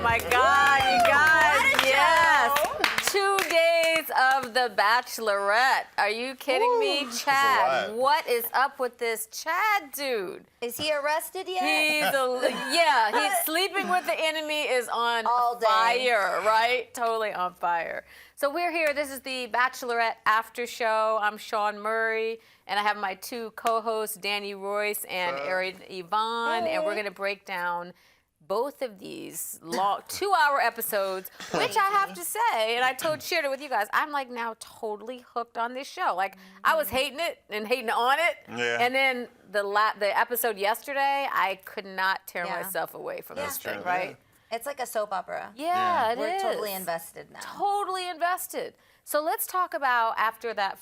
my God, you guys, yes. 2 days of The Bachelorette. Are you kidding me? Chad, what is up with this Chad dude? Is he arrested yet? He's sleeping with the enemy is on fire, right? Totally on fire. So we're here. This is the Bachelorette after show. I'm Sean Murray, and I have my 2 co-hosts, Danny Royce and Erin Yvonne, and we're going to break down both of these long 2-hour episodes, which I have to say, and I shared it with you guys, I'm like now totally hooked on this show. Like I was hating it and hating on it, and then the episode yesterday, I could not tear myself away from this thing, right? It's like a soap opera. Yeah, it is. We're totally invested now. Totally invested. So let's talk about after that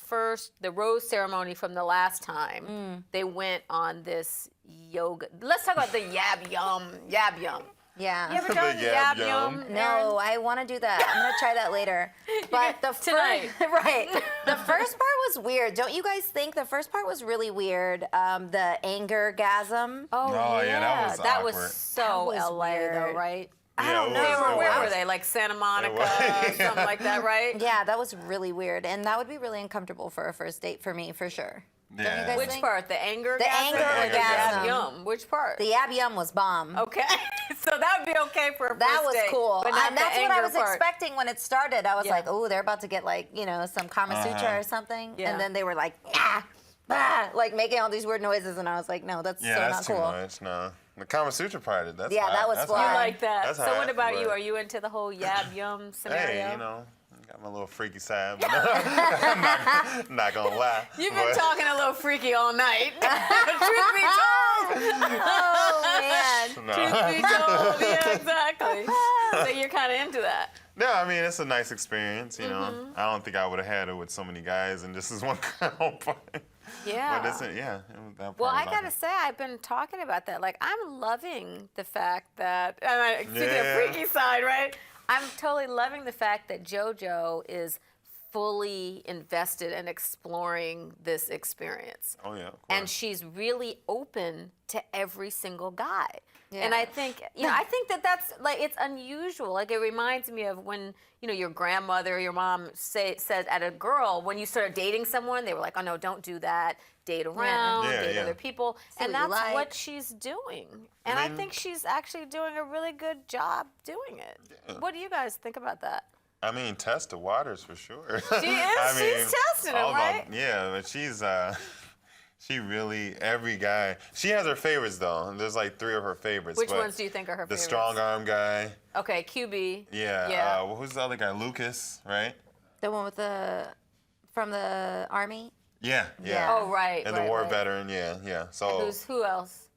the rose ceremony from the last time, they went on this yoga. Let's talk about the yab yum. Yeah. You ever done yab yum? No, I want to do that. I'm going to try that later. But Tonight. Right. The first part was weird. Don't you guys think the first part was really weird? The anger-gasm. Oh yeah, that was so LA though, right? I don't know. Where were they? Like Santa Monica, something like that, right? Yeah, that was really weird. And that would be really uncomfortable for a first date for me, for sure. Yeah. Don't you guys Which think? part? The anger? The anger or the orgasm. yab yum? Which part? The yab yum was bomb. Okay, so that would be okay for a first That was date, cool. but not And that's the what I anger was part. expecting when it started. I was like, oh, they're about to get like, some Kama Sutra or something. Yeah. And then they were like, like making all these weird noises. And I was like, no, that's so not that's cool. too much. No, the Kama Sutra part. That's Yeah, hot. that was That's fly. hot. You like that? That's So hot, what about you? but- Are you into the whole yab yum scenario? Hey, got my little freaky side, but I'm not gonna lie. You've been but- talking a little freaky all night. Truth be told. Oh, man. No. Truth be told. Yeah, exactly. So you're kind of into that. No, I mean it's a nice experience. Mm-hmm. I don't think I would have had it with so many guys and just as one girl. Yeah. But that Well, part I was gotta awesome. say, I've been talking about that. Like, I'm loving the fact that, speaking of Yeah. freaky side, right? I'm totally loving the fact that JoJo is fully invested in exploring this experience. Oh yeah. Of And course. she's really open to every single guy. Yeah. And I think, I think that's like, it's unusual. Like, it reminds me of when, your grandmother, your mom says at a girl, when you started dating someone, they were like, oh no, don't do that. Date around, date other people. And what you that's like. what she's doing. And I think she's actually doing a really good job doing it. Yeah. What do you guys think about that? I mean, test the waters for sure. She is? She's testing them, right? Yeah, but she really, every guy. She has her favorites though. There's like 3 of her favorites. Which but ones do you think are her The favorites? strong arm guy. Okay, QB. Yeah. Yeah. Who's the other guy? Lucas, right? The one from the army? Yeah. Oh, right. And right, the war right. veteran. Yeah. So. Who else?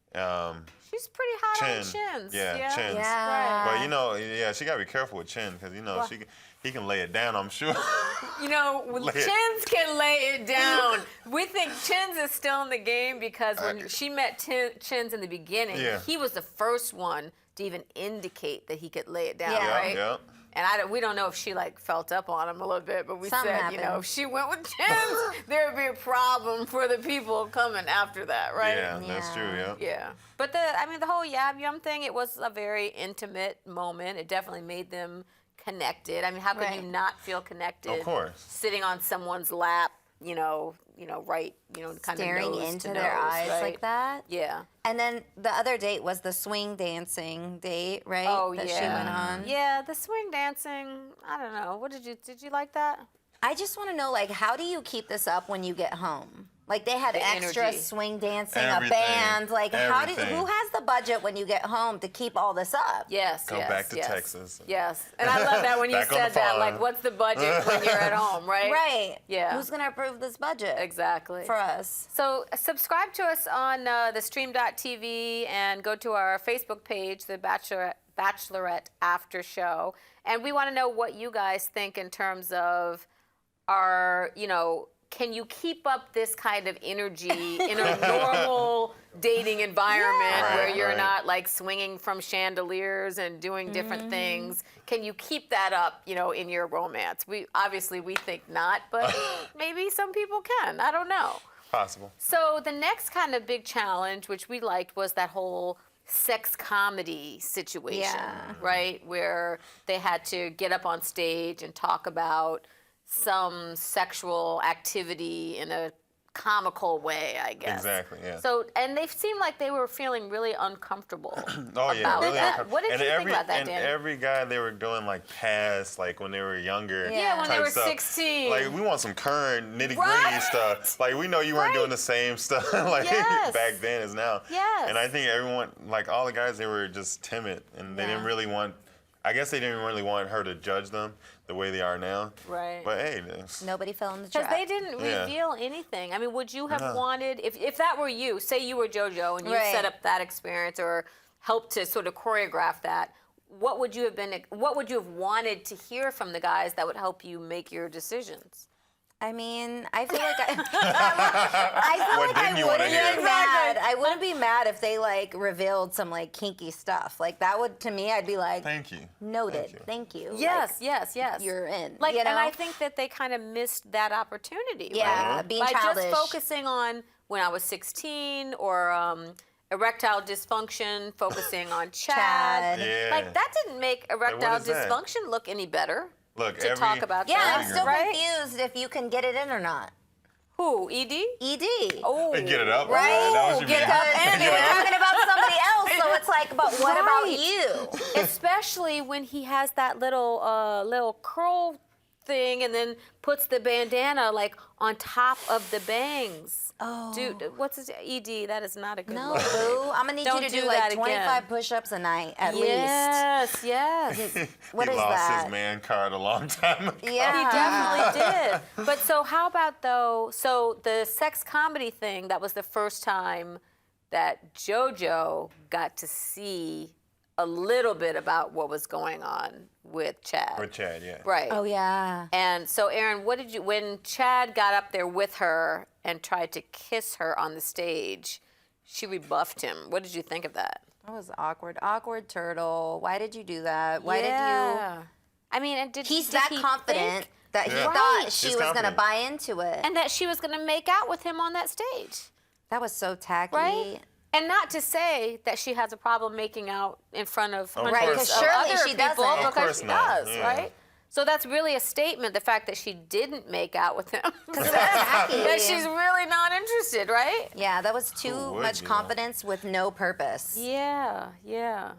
She's pretty hot on Chins. Yeah, Chins. Yeah. But she gotta be careful with Chin because he can lay it down. I'm sure. Chins can lay it down. We think Chins is still in the game because when she met Chins in the beginning, he was the first one to even indicate that he could lay it down, right? Yeah. And we don't know if she felt up on him a little bit, but we Something said, happened. if she went with Chins, there would be a problem for the people coming after that, right? Yeah, that's true. Yeah. Yeah. But the whole yab yum thing, it was a very intimate moment. It definitely made them connected. I mean, how could you not feel connected? Of course. Sitting on someone's lap, right, kind Staring of nose into to their nose, eyes right? like that. Yeah. And then the other date was the swing dancing date, right? Oh, that yeah. she went on. Yeah, the swing dancing, I don't know. What did you like that? I just want to know, how do you keep this up when you get home? Like, they had The extra energy. swing dancing, Everything. a band. Like, Everything. who has the budget when you get home to keep all this up? Yes, Go back to Texas. Yes. And I love that when you Back on said the that, farm. like, what's the budget when you're at home, right? Right. Yeah. Who's going to approve this budget? Exactly. For us. So subscribe to us on the stream.tv and go to our Facebook page, the Bachelorette After Show. And we want to know what you guys think in terms of can you keep up this kind of energy in a normal dating environment where you're not like swinging from chandeliers and doing different things? Can you keep that up, in your romance? We think not, but maybe some people can. I don't know. Possible. So the next kind of big challenge, which we liked, was that whole sex comedy situation, Yeah. right? Where they had to get up on stage and talk about some sexual activity in a comical way, I guess. Exactly, yeah. So, and they seemed like they were feeling really uncomfortable Oh yeah, about really that. uncomfortable. What did and you every, think about that, and Danny? every guy they were doing like past, like when they were younger. Yeah, when they type were stuff. 16. Like we want some current nitty gritty Right. stuff. Like we know you weren't Right. doing the same stuff like Yes. back then as now. Yes. And I think everyone, like all the guys, they were just timid and they didn't really want. I guess they didn't really want her to judge them the way they are now. Right. But hey, Nobody fell in the Because trap. they didn't Yeah. reveal anything. I mean, would you have No. wanted, if that were you, say you were JoJo and you Right. set up that experience or helped to sort of choreograph that, what would you have wanted to hear from the guys that would help you make your decisions? I mean, I feel like I What didn't you wanna wouldn't hear? be mad. I wouldn't be mad if they like revealed some like kinky stuff. Like that would, to me, I'd be like, thank you. noted, Thank you. thank you. Yes, Like, yes, yes. you're in. Like, you know? and I think that they kind of missed that opportunity. Yeah, right? being by childish. just focusing on when I was 16 or erectile dysfunction, focusing on Chad. Chad. Yeah. Like that didn't make erectile is that? dysfunction look any better. Look, to talk about Yeah, that. I'm still right? confused if you can get it in or not. Who? ED? ED. Oh, Hey, get it up. Right? That was what you Get mean. it up Because and you're in. talking about somebody else, so it's like, but what about Right. you? Especially when he has that little curl thing and then puts the bandana like on top of the bangs. Oh. Dude, what's his ED? That is not a good No, look. boo. I'm gonna need Don't you to do do that like again. 25 push-ups a night at least. Yes, yes. What he is lost that? his man card a long time ago. Yeah. He definitely did. But so how about though, so the sex comedy thing, that was the first time that JoJo got to see a little bit about what was going on with Chad. Or Chad, yeah. Right. Oh yeah. And so Aaron, what did you, when Chad got up there with her and tried to kiss her on the stage, she rebuffed him. What did you think of that? That was awkward. Awkward turtle. Why did you do that? Why did Yeah. I mean, and did you? He's did that he confident think- that he Yeah. thought Right. she He's was gonna confident. buy into it. and that she was going to make out with him on that stage. That was so tacky. Right? And not to say that she has a problem making out in front of Of hundreds course of not. Surely other she people doesn't. Of because course she not, does, yeah. right? So that's really a statement, the fact that she didn't make out with him. Because tacky. that she's really not interested, right? Yeah, that was Who too would much be, though? confidence with no purpose. Yeah, yeah.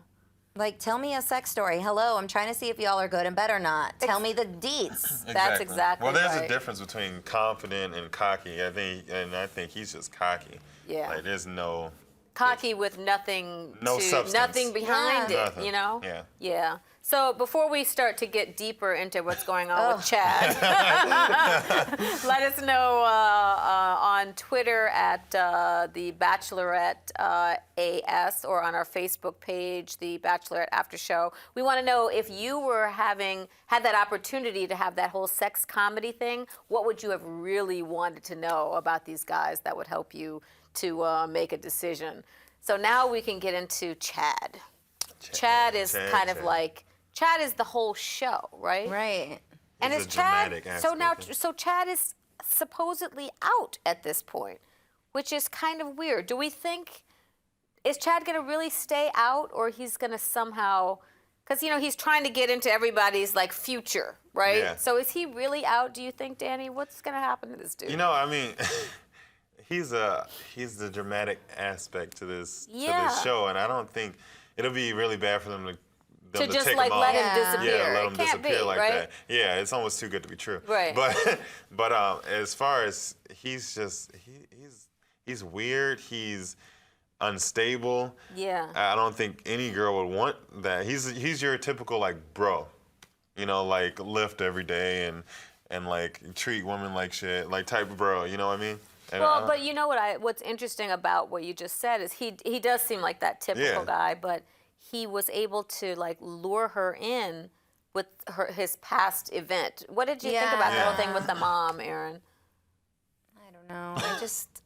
Like, tell me a sex story. Hello, I'm trying to see if y'all are good and better or not. Tell me the deets. That's exactly Well, there's right. a difference between confident and cocky. I think he's just cocky. Yeah. Like there's no. Cocky with nothing No substance. nothing behind Yeah. it, Nothing. you know? Yeah. Yeah. So before we start to get deeper into what's going on with Chad, let us know on Twitter at the Bachelorette AS or on our Facebook page, the Bachelorette After Show. We want to know if you were had that opportunity to have that whole sex comedy thing, what would you have really wanted to know about these guys that would help you to make a decision? So now we can get into Chad. Chad is kind of like, Chad is the whole show, right? Right. And He's is a Chad, dramatic so now, aspect. so Chad is supposedly out at this point, which is kind of weird. Do we think, is Chad going to really stay out, or he's going to somehow, because, you know, he's trying to get into everybody's, like, future, right? Yeah. So is he really out, do you think, Danny? What's going to happen to this dude? You know, I mean, he's the dramatic aspect to this show, and I don't think it'll be really bad for them to just, take like, him let off. him disappear. Yeah, let It him can't disappear be, like right? that. Yeah, it's almost too good to be true. Right. But as far as he's just he's weird. He's unstable. Yeah. I don't think any girl would want that. He's your typical like bro, you know, like lift every day and like treat women like shit, like type of bro. You know what I mean? And Well, but you know what's interesting about what you just said is he does seem like that typical Yeah. guy, but he was able to like lure her in with his past event. What did you think about the whole thing with the mom, Aaron? I don't know.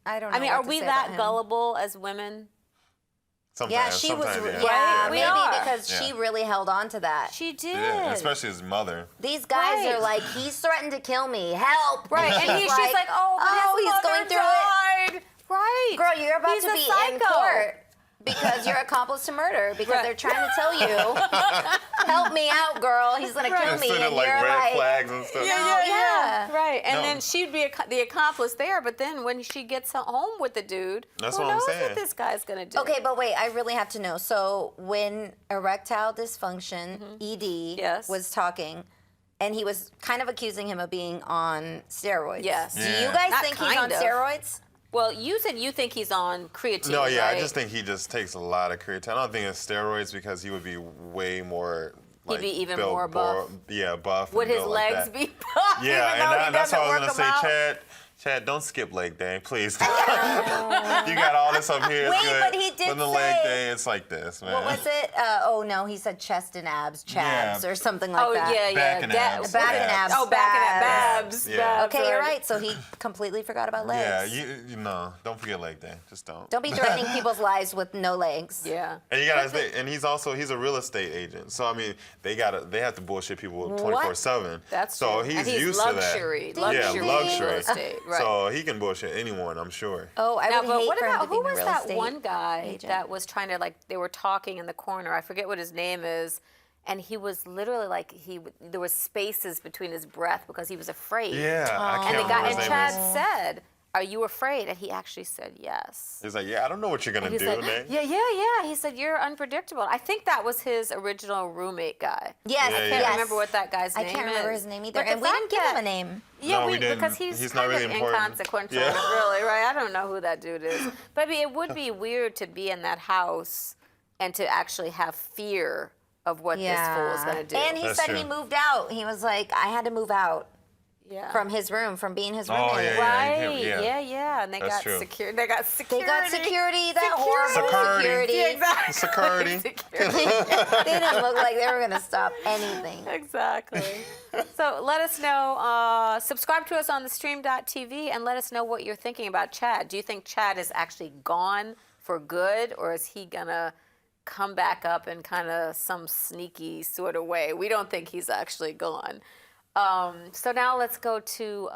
I don't know. I mean, what are to we say that about him. gullible as women? Yeah, sometimes, she was. sometimes, Yeah, We maybe are. because she Yeah. really held on to that. She did. Yeah, especially his mother. These guys Right. are like, he's threatened to kill me. Help! Right, and she's like, oh, but his he's mother going through it. died. Right. Girl, you're about He's to a be in psycho. court. Because you're accomplice to murder. Because Right. they're trying to tell you, help me out, girl. He's gonna kill me, Instead and of like you're red like, flags and stuff. yeah. Right, and No. then she'd be the accomplice there, but then when she gets home with the dude, That's who what I'm knows saying. what this guy's gonna do? Okay, but wait, I really have to know. So when erectile dysfunction, ED, Yes. was talking, and he was kind of accusing him of being on steroids. Yes. Do Yeah. you guys Not think he's on kind of. steroids? Well, you said you think he's on creatine. No, yeah, right? I just think he just takes a lot of creatine. I don't think it's steroids because he would be way more. Like, be even built more buff. Yeah, buff. and Would his built like legs that. be buff? Yeah, even though he and that's doesn't what I was work gonna them say, out? Chad, don't skip leg day, please. You got all this up here. Wait, it's good. but he did When the leg say- day, it's like this, man. What was it? Oh no, he said chest and abs, chabs, Yeah. or something like Oh that. yeah, Back and abs. Back and abs. Oh, back and abs. Yeah. Babs, Okay, you're right. So he completely forgot about legs. Yeah, you know, don't forget leg day. Just don't. Don't be threatening people's lives with no legs. Yeah. And you gotta, and he's a real estate agent. So I mean, they have to bullshit people 24/7. That's so true. he's And he's used luxury, to that. luxury Yeah, luxury. real estate, right. So he can bullshit anyone, I'm sure. Oh, I Now, would but hate what for him about to be who my was real that estate one guy agent. that was trying to, like, they were talking in the corner? I forget what his name is, and he was literally like there was spaces between his breath because he was afraid. Yeah, I And can't the remember guy his and name. Chad said, "Are you afraid?" And he actually said yes. He's like, yeah, I don't know what you're gonna He do, said, man. yeah. He said, "You're unpredictable." I think that was his original roommate guy. Yes, Yeah, I yeah. can't yes. remember what that guy's I name is. can't remember his name either, But the and we didn't fact give him that- a name. Yeah, No, we didn't. because he's He's kind not really of important. inconsequential, Yeah. really, right? I don't know who that dude is. But I mean, it would be weird to be in that house and to actually have fear of what this fool is going to do. And he That's said true. he moved out. He was like, I had to move out yeah. from his room, from being his Oh, roommate. yeah. Right? Yeah. And they That's got true. security. They got security. They got security, that Security. horrible Security. security. Yeah, exactly. Security. Security. They didn't look like they were going to stop anything. Exactly. So let us know. Subscribe to us on the stream.tv and let us know what you're thinking about Chad. Do you think Chad is actually gone for good, or is he going to come back up in kind of some sneaky sort of way? We don't think he's actually gone. So now let's go to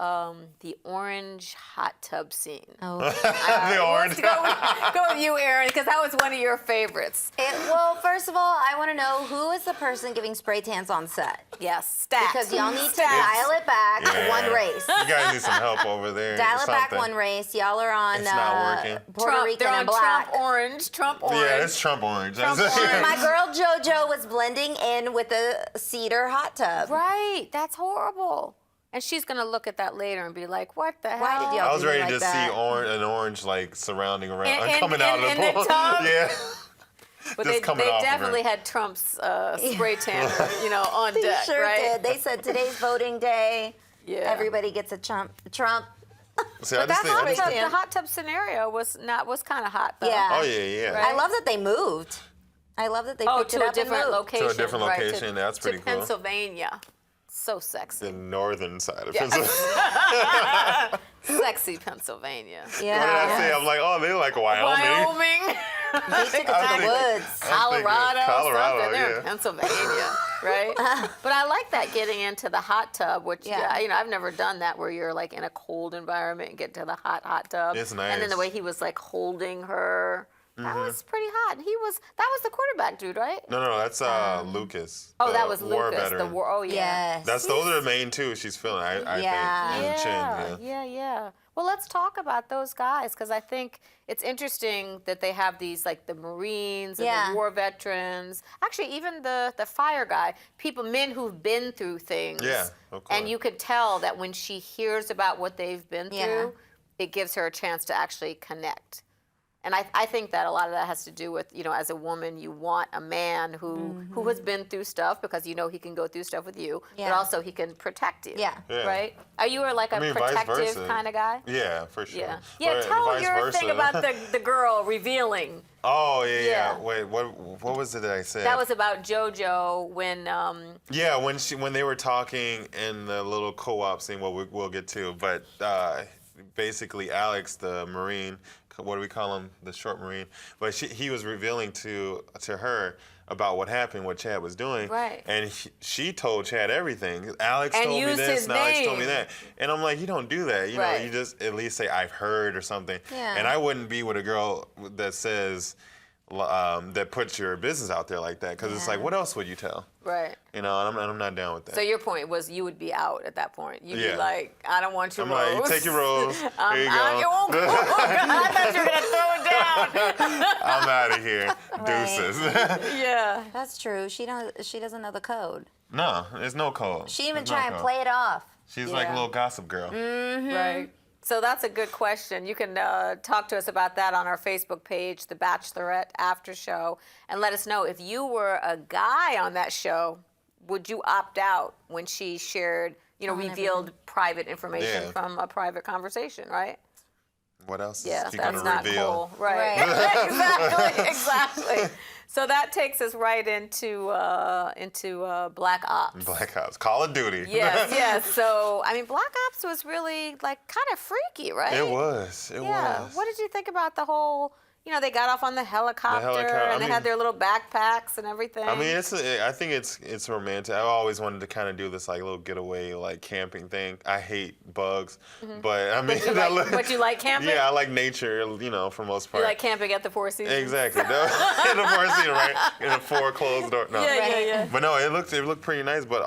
the orange hot tub scene. Oh. The orange. Let's go with you, Aaron, because that was one of your favorites. Well, first of all, I want to know who is the person giving spray tans on set? Yes, stats. Because y'all need to Stats. dial it back Yeah. one race. You guys need some help over there. Dial it back something. one race. Y'all are on It's not working. Puerto Trump, Rican they're on and black. Trump orange. Trump orange. Yeah, it's Trump orange. Trump That's it. orange. My girl JoJo was blending in with the cedar hot tub. Right, that's horrible. And she's gonna look at that later and be like, "What the hell?" Why did y'all I was do me ready like to that? see an orange like surrounding around, In- coming out in of the the pool. tub? Yeah. But just they coming off of her. definitely had Trump's spray tan, on They deck, sure right? did. They said today's voting day. Yeah. Everybody gets a Trump. See, I But just that think, I hot just tub, think, the hot tub scenario was kind of hot, though. Yeah. oh yeah. Right. I love that they moved. I love that they Oh, picked it to a up and different moved. location. To a different right, location, that's pretty to cool. Pennsylvania. So sexy. The northern side of Yeah. Pennsylvania. Sexy Pennsylvania. What did I Yeah. say? I'm like, oh, they like Wyoming. Wyoming. They took it to I the think- woods. Colorado, Colorado, something. They're yeah. in Pennsylvania, right? But I like that getting into the hot tub, which Yeah. I've never done that where you're like in a cold environment and get to the hot tub. It's And then the nice. way he was like holding her, that was pretty hot. And that was the quarterback dude, right? No, that's Lucas. Oh, the that was war Lucas. veteran. Oh yeah. Yes. Those are the main two she's feeling. I Yeah. think. And Chin, Yeah. Well, let's talk about those guys because I think it's interesting that they have these like the Marines and Yeah. the war veterans. Actually, even the fire guy, men who've been through things. Yeah, of course. And you could tell that when she hears about what they've been Yeah. through, it gives her a chance to actually connect. And I think that a lot of that has to do with, as a woman, you want a man who has been through stuff because he can go through stuff with you, but Yeah. also he can protect you. Yeah. Yeah. Right? Are you like a I mean, vice protective versa. kind of guy? Yeah, for sure. Yeah. But Tell vice your versa. thing about the girl revealing. Oh yeah. Yeah. Wait, what was it that I said? That was about JoJo when Yeah, when they were talking in the little co-op scene, we'll get to, but basically Alex, the Marine, what do we call him, the short Marine? But he was revealing to her about what happened, what Chad was doing, Right. And she told Chad everything. Alex And told me used this, his and Alex told me name. that, and I'm like, you don't do that, Right. you just at least say I've heard or something. Yeah. And I wouldn't be with a girl that says, that puts your business out there like that, because it's like, what else would you tell? Right. You know, and I'm not down with that. So your point was you would be out at that point. You'd Yeah. be like, I don't want your I'm rose. like, you take your rose. Here you go. I thought you were gonna throw it down. I'm out of here. Deuces. Yeah. That's true. She doesn't know the code. No, there's no code. She even There's no try and code. play it off. She's like a Yeah. little gossip girl. Right. So that's a good question. You can talk to us about that on our Facebook page, The Bachelorette After Show, and let us know if you were a guy on that show, would you opt out when she shared, revealed private information Yeah. from a private conversation, right? What else Yeah, is she that's gonna not reveal? cool. Right. Exactly. So that takes us right into Black Ops. Black Ops, Call of Duty. Yes. So, I mean, Black Ops was really, kind of freaky, right? It was. It was. What did you think about the whole, they got off on the helicopter, and they had their little backpacks and everything. I mean, I think it's romantic. I always wanted to kind of do this little getaway camping thing. I hate bugs, but I mean, But you like camping? Yeah, I like nature. For most part. You like camping at the Four Seasons? Exactly. In the Four Seasons, right? In a 4 closed door. No. Yeah. But no, it looked pretty nice. But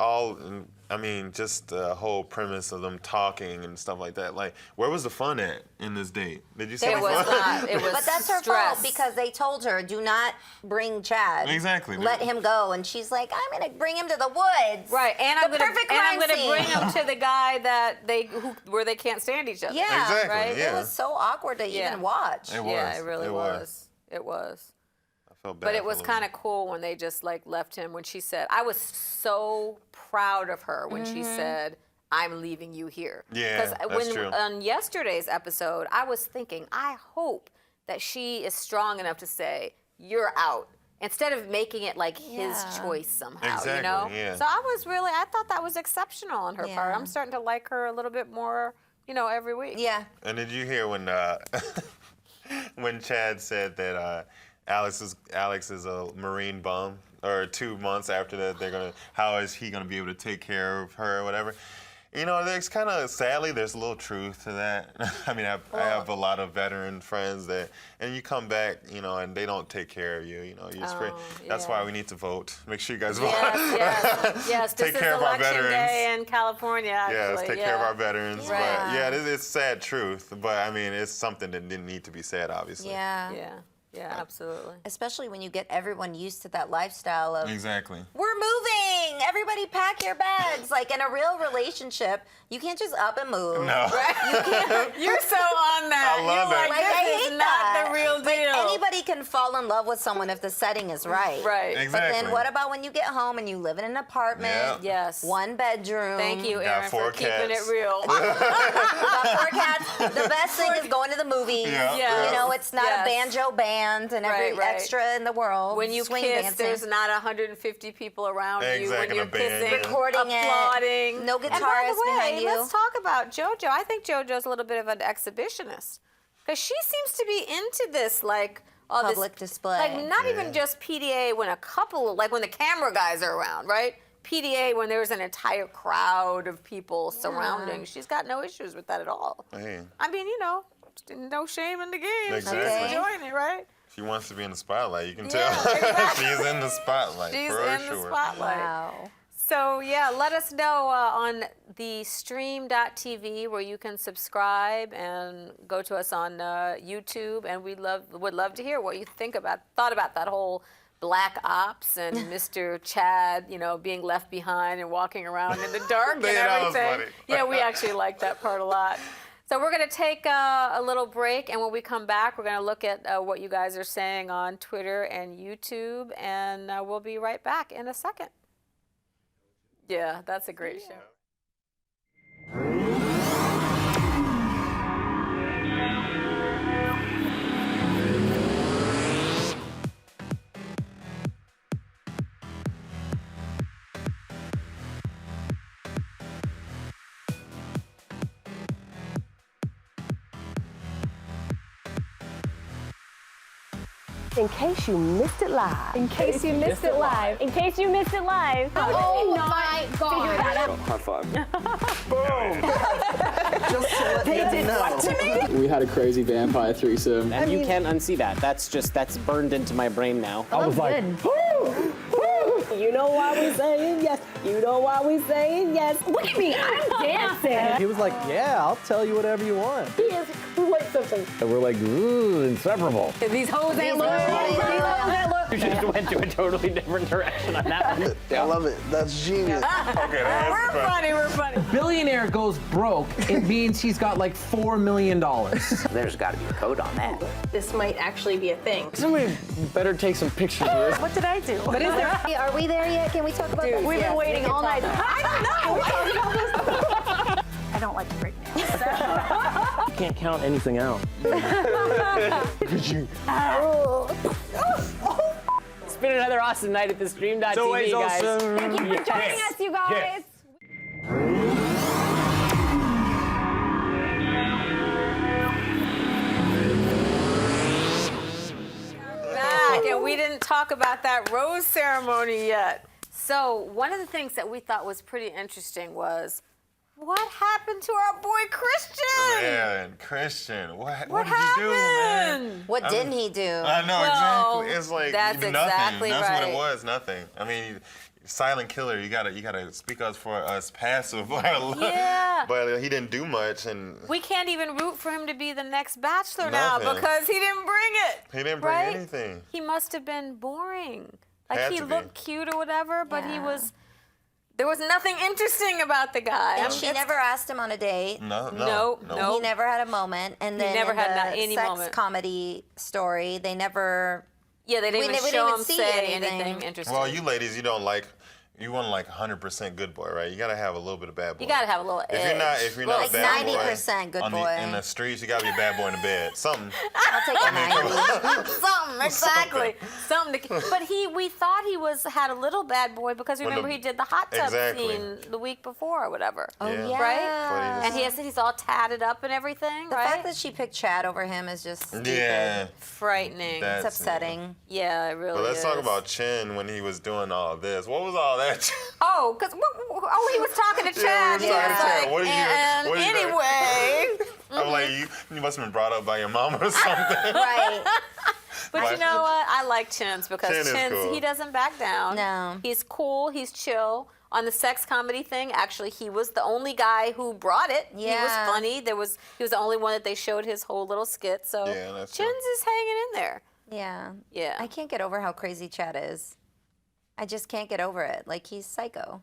just the whole premise of them talking and stuff like that. Like, where was the fun at in this date? Did you see It the was fun? not. It was But that's her stress. fault because they told her, do not bring Chad. Exactly. Let him go. And she's like, I'm going to bring him to the woods. Right, and I'm gonna scene. bring him to the guy that where they can't stand each other. Yeah, Exactly, right. yeah. It was so awkward to Yeah. even watch. It was. Yeah, it really It was. It was. I felt bad But it for was Lou. kind of cool when they just left him. When she said, I was so proud of her when she said, I'm leaving you here. Yeah, that's true. On yesterday's episode, I was thinking, I hope that she is strong enough to say, you're out, instead of making it his choice somehow, Exactly, yeah. So I thought that was exceptional on her part. Yeah. I'm starting to like her a little bit more, every week. Yeah. And did you hear when when Chad said that Alex is a Marine bum, or 2 months after that how is he gonna be able to take care of her or whatever? There's kind of, sadly, there's a little truth to that. I mean, I have a lot of veteran friends and you come back, and they don't take care of you. That's why we need to vote. Make sure you guys vote. Yes. Take This care is of our election veterans. day in California, actually. Yes, take care of our veterans. Yeah. But it's sad truth. But I mean, it's something that didn't need to be said, obviously. Yeah. Yeah, absolutely. Especially when you get everyone used to that lifestyle of, Exactly. we're moving, everybody pack your bags. In a real relationship, you can't just up and move. No. You're so on that. I love You're that. like, I this hate is not that. the real deal. Anybody can fall in love with someone if the setting is right. Right. Exactly. But then what about when you get home and you live in an apartment? Yeah. Yes. 1 bedroom. Thank you, Got Aaron, 4 for keeping cats. it real. Got 4 cats. The best thing is going to the movies. Yeah. Yes. It's not Yes. a banjo band and every Right. extra in the world. When you swing kiss, dancing. there's not 150 people around you when Exactly, you're a band, kissing, yeah. Recording it. applauding. No And by guitarist the way, behind you. let's talk about JoJo. I think JoJo's a little bit of an exhibitionist because she seems to be into this, all Public this, display. not Yeah. even just PDA when when the camera guys are around, right? PDA when there's an entire crowd of people surrounding. She's got no issues with that at all. Hey, I mean, no shame in the game. Exactly. She's enjoying it, right? she wants to be in the spotlight. You can tell. Yeah, exactly. She's in the spotlight. She's for in sure. the spotlight. Wow. So yeah, let us know on the stream.tv where you can subscribe and go to us on YouTube, and would love to hear what you thought about that whole Black Ops and Mr. Chad, being left behind and walking around in the dark and Yeah, that was everything. funny. Yeah, we actually liked that part a lot. So we're going to take a little break, and when we come back, we're going to look at what you guys are saying on Twitter and YouTube, and we'll be right back in a second. Yeah, that's a great show. In case you missed it live. In case you missed it live. In case you missed it live. Oh my God. Figure that out. High five. Boom. Just to let you know. We had a crazy vampire threesome. And you can't unsee that. That's burned into my brain now. I was like, You know why we saying yes. You know why we saying yes. look at me, I'm dancing. He was like, yeah, I'll tell you whatever you want. He is like something. And we're like, ooh, inseparable. These hoes ain't loyal. These hoes ain't loyal. You just went to a totally different direction on that one. I love it. That's genius. Okay, that's funny. We're funny. Billionaire goes broke, it means he's got like $4 million. There's got to be a code on that. This might actually be a thing. Somebody better take some pictures of this. What did I do? What is there? Are we there yet? Can we talk about that? We've been waiting all night. I don't like to break nails. You can't count anything out. It's been another awesome night at the Stream.tv, It's always guys. awesome. Thank you for joining us, you guys. Back, and we didn't talk about that rose ceremony yet. So one of the things that we thought was pretty interesting was, what happened to our boy Christian? Man, Christian, what did you happened? do, man? What didn't he do? I know, Well, exactly. It's like that's nothing. exactly That's what right. it was, nothing. I mean, silent killer, you gotta speak up for us passive. Yeah. But he didn't do much, and We can't even root for him to be the next Bachelor now Nothing. because he didn't bring it. he didn't bring right? anything. He must have been boring. Like Had he to be. looked cute or whatever, but he Yeah. was. There was nothing interesting about the guy. And she never asked him on a date. No. He never had a moment. And then never in had the not any sex moment. comedy story, they never. Yeah, they didn't We even didn't show even him see say anything. anything interesting. Well, you ladies, you want like 100% good boy, right? You gotta have a little bit of bad boy. You gotta have a little If you're not Like a bad 90% good boy boy. in the streets, you gotta be a bad boy in the bed. Something. I'll take a 90. Something, exactly. Something. But we thought he had a little bad boy because remember he did the hot tub Exactly. scene the week before or whatever. Oh, yeah. Right? But And he's all tatted up and everything, The right? fact that she picked Chad over him is just stupid. Yeah. Frightening. That's It's upsetting. Yeah, it really But let's is. talk about Chin when he was doing all this. What was all that? Oh, because he was talking to Chad. he was talking to Chad. What did you- And what did you- anyway, I'm like, you must have been brought up by your mom or something. Right. but you know what? I like Chins because Chin is Chins, cool. he doesn't back down. No. He's cool. He's chill. On the sex comedy thing, actually, he was the only guy who brought it. He was Yeah. funny. He was the only one that they showed his whole little skit. So Yeah, that's Chins true. is hanging in there. Yeah. Yeah. I can't get over how crazy Chad is. I just can't get over it. Like, he's psycho.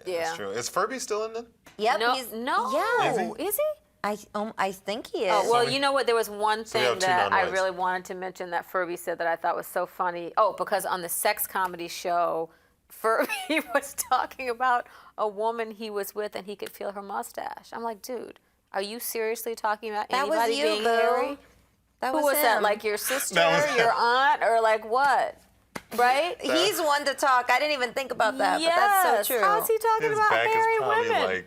Yeah. That's true. Is Furby still in there? Yep. No, he's, no. Yeah. Is Is he? I think he is. Oh, well, you know what? There was one we thing have two that I non-whites. really wanted to mention that Furby said that I thought was so funny. Oh, because on the sex comedy show, Furby was talking about a woman he was with and he could feel her mustache. I'm like, dude, are you seriously talking about That was anybody you, being boo. hairy? That Who was that? him. Like your sister, That was your him. aunt, or like what? Right? He's one to talk. I didn't even think about that, yes. but that's so true. How's he talking His about back is hairy probably women? like,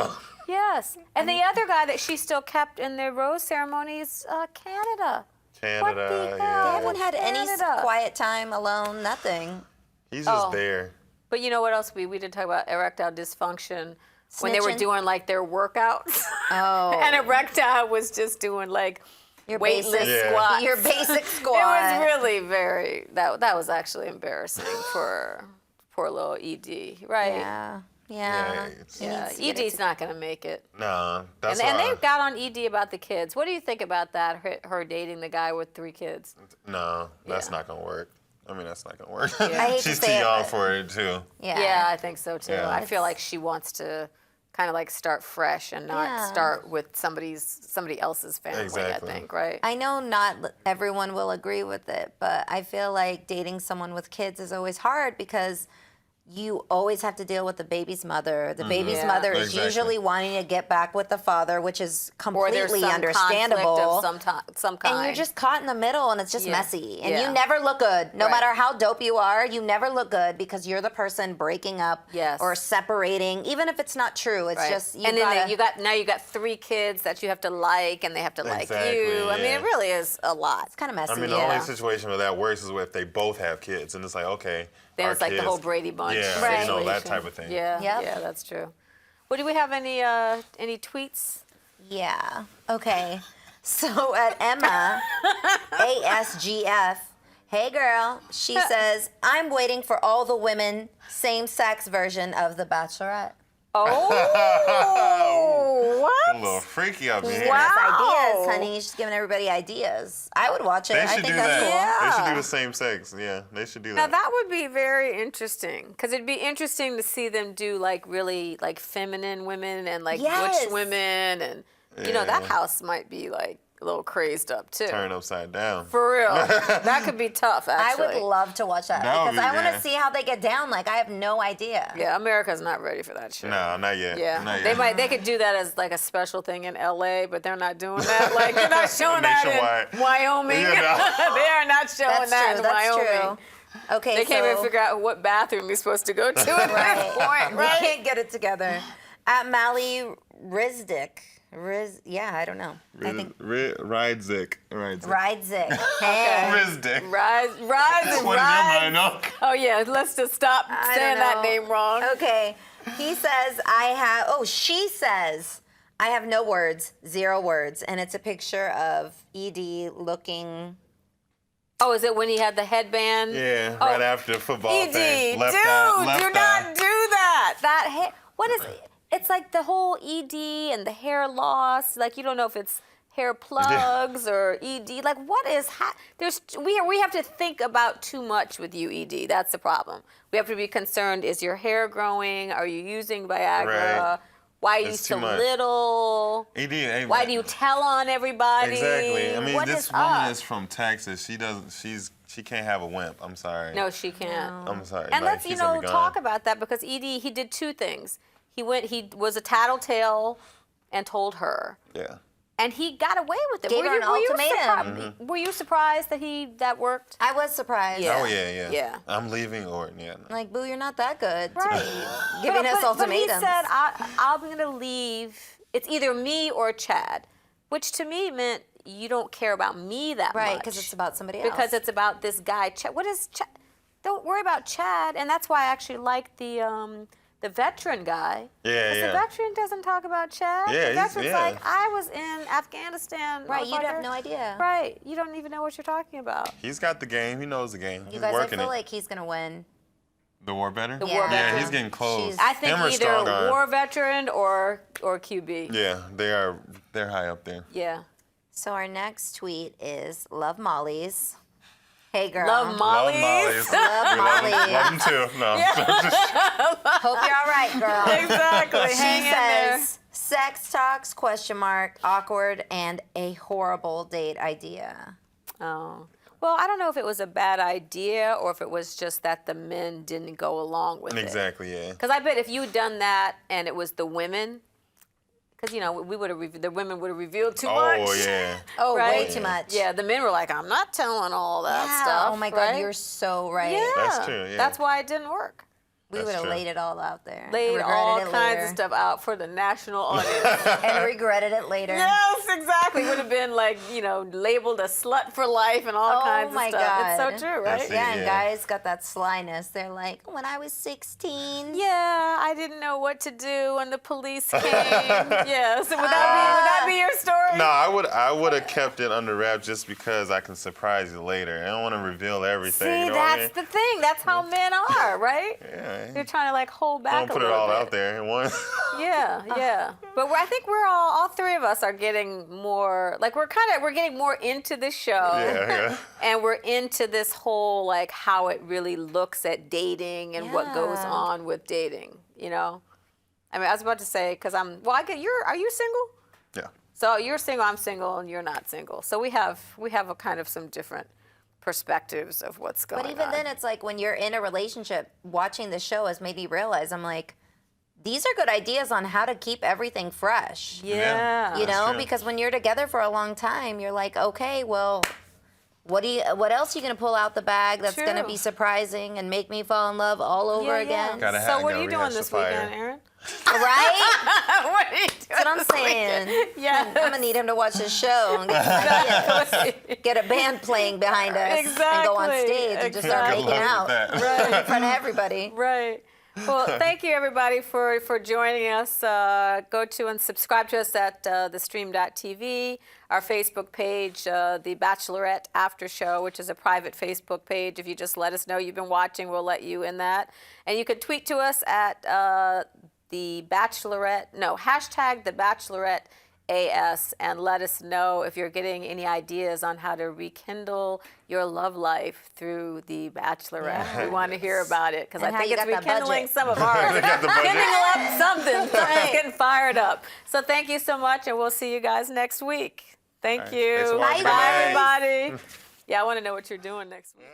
ugh. Yes. And the other guy that she still kept in the rose ceremony is Canada. Canada, What the hell? They yeah. haven't had any Canada. quiet time alone, nothing. He's just Oh. there. But you know what else we did talk about erectile dysfunction when they were Snitching? doing like their workouts. Oh. And erectile was just doing like Your weightless basic, Yeah. squats. Your basic squat. It was really very that was actually embarrassing for poor little ED, right? Yeah. Yeah, Yeah. it's- He Yeah, needs to get it ED's not going to make it. Nah, that's And why. they got on ED about the kids. What do you think about that? Her dating the guy with 3 kids. No, that's Yeah. not gonna work. I mean, that's not gonna work. I hate to She's say too it, young but- for it too. Yeah. Yeah, I think so too. Yeah. I feel like she wants to kind of like start fresh and not Yeah. start with somebody else's family. Exactly. I think, right? I know not everyone will agree with it, but I feel like dating someone with kids is always hard because you always have to deal with the baby's mother. The baby's Yeah. mother is Exactly. usually wanting to get back with the father, which is Or there's completely some understandable. conflict of some kind. And you're just caught in the middle and it's just Yeah. messy. And Yeah. you never look good. No Right. matter how dope you are, you never look good because you're the person breaking up Yes. or separating, even if it's not true. It's Right. just you and then gotta, you got 3 kids that you have to like, and they have to like Exactly, you. I mean, yeah. it really is a lot. it's kind of messy. I mean, the Yeah. only situation where that works is if they both have kids, and it's like, okay, Then our it's like the kids- whole Brady Bunch. Yeah, Right. you know, that situation. type of thing. Yeah, Yep. yeah, that's true. Well, do we have any tweets Yeah. Okay. So at Emma, ASGF, hey girl, she says, I'm waiting for all the women, same-sex version of The Bachelorette. Oh, what? A little freaky up here. Wow. Ideas, honey. She's giving everybody ideas. I would watch it. They I should think do that's that. cool. They should do the same sex. Yeah, they should do Now that. that would be very interesting because it'd be interesting to see them do like really like feminine women and like Yes. butch women, and you know that Yeah. house might be like a little crazed up too. Turn upside down. For real, that could be tough. I Actually, would love to watch that, That would because I be- want yeah. to see how they get down. Like, I have no idea. Yeah, America's not ready for that shit. No, not yet. Yeah, Not they yet. might. They could do that as like a special thing in LA, but they're not doing that. Like they're not showing that Nationwide. in Wyoming. Yeah, They are not showing That's that true. in That's Wyoming. true. Okay, They can't so even figure out what bathroom you're supposed to go to at right. this point, We right? can't get it together. At Mally Rizdick. Yeah, I don't know. I think Ridezik. Ridezik. Hey. Rizdick. Rise What in your and mind, no? Oh yeah, let's just stop I saying don't that know. name wrong. Okay. He says, she says, I have no words, 0 words. And it's a picture of ED looking. Oh, is it when he had the headband? Yeah, Oh, right after the football ED, thing. dude, Left eye, left do eye. not do that. That hair. What is it? It's like the whole ED and the hair loss. Like you don't know if it's hair plugs or ED. Like what is? We have to think about too much with you, ED. That's the problem. We have to be concerned. Is your hair growing? Are you using Viagra? Right. Why are you It's so too much. little? ED ain't Why do you tell on everybody? Exactly. I mean, What this is woman up? is from Texas. She can't have a wimp. I'm sorry. No, she can't. I'm sorry. And Like, let's, she's gonna be gone. talk about that because ED, he did 2 things. He was a tattletale and told her. Yeah. And he got away with it. Gave her an ultimatum. Were you surprised that that worked? I was surprised. Yeah. Oh yeah. Yeah. I'm leaving, or yeah. No. Like, boo, you're not that good to Right. be giving us But ultimatums. he said, I'm going to leave. It's either me or Chad, which to me meant you don't care about me that much. Right, because it's about somebody else. Because it's about this guy, Chad. What is Chad? Don't worry about Chad. And that's why I actually like the veteran guy. Yeah, 'Cause yeah. the veteran doesn't talk about Chad. Yeah, the he's- veteran's yeah. like, I was in Afghanistan. Right, you'd have motherfucker." no idea. Right, you don't even know what you're talking about. He's got the game. He knows the game. You He's guys, I working feel it. like he's going to win. The war better? The Yeah. war Yeah, veteran. he's getting close. She's- I think Him or either Strong Arm. war veteran or QB. Yeah, they're high up there. Yeah. So our next tweet is Love Molly's. Hey, girl. Love Molly's. Love Molly. Love him too. No. Hope you're all right, girl. Exactly. Hang She in there. says, sex talks, awkward, and a horrible date idea. Oh. Well, I don't know if it was a bad idea or if it was just that the men didn't go along with it. Exactly, yeah. Because I bet if you had done that and it was the women, because, we would have, the women would have revealed too much. Oh, yeah. Oh, Right? way too much. Yeah, the men were like, I'm not telling all that Yeah. stuff. Oh, my God, right? you're so right. Yeah. That's true, yeah. That's why it didn't work. We That's would have true. laid it all out there. and Laid regretted all it kinds later. of stuff out for the national audience. And regretted it later. Yes, exactly. Would have been like, labeled a slut for life and all Oh kinds my of stuff. God. It's so true, right? That's it. Yeah, and Yeah. guys got that slyness. They're like, when I was 16. Yeah, I didn't know what to do when the police came. Yeah, so would that be your story? No, I would have kept it under wraps just because I can surprise you later. I don't want to reveal everything. See, you know what I that's mean? the thing. That's how men are, right? Yeah. They're trying to like hold back Don't a put it little all bit. out there in one. Yeah. But I think we're all 3 of us are getting more, like we're getting more into this show. Yeah. And we're into this whole like how it really looks at dating and what goes Yeah. on with dating, I mean, I was about to say, because are you single? Yeah. So you're single, I'm single, and you're not single. So we have a kind of some different perspectives of what's going on. But even then, it's like when you're in a relationship, watching the show has made me realize, I'm like, these are good ideas on how to keep everything fresh. Yeah. You know, true. because when you're together for a long time, you're like, okay, well, what else are you going to pull out the bag that's going to True. be surprising and make me fall in love all over again? Gotta So what gotta are you doing rehash this the fire. weekend, Aaron? Right? What are you doing? That's what I'm saying. Yeah. I'm going to need him to watch this show and get some ideas. Get a band playing behind us and go on Exactly. stage and just start Good making luck out with that. in front of everybody. Right. Well, thank you everybody for joining us. Go to and subscribe to us at thestream.tv, our Facebook page, the Bachelorette After Show, which is a private Facebook page. If you just let us know you've been watching, we'll let you in that. And you can tweet to us at the Bachelorette AS, and let us know if you're getting any ideas on how to rekindle your love life through the Bachelorette. Yeah. We want to hear about it because I And how think you it's got that rekindling budget. some of ours. They got the budget. Kindling up something. Something's getting fired up. So thank you so much, and we'll see you guys next week. Thank right. you. Thanks for watching. Bye, Good night. everybody. Yeah, I want to know what you're doing next week.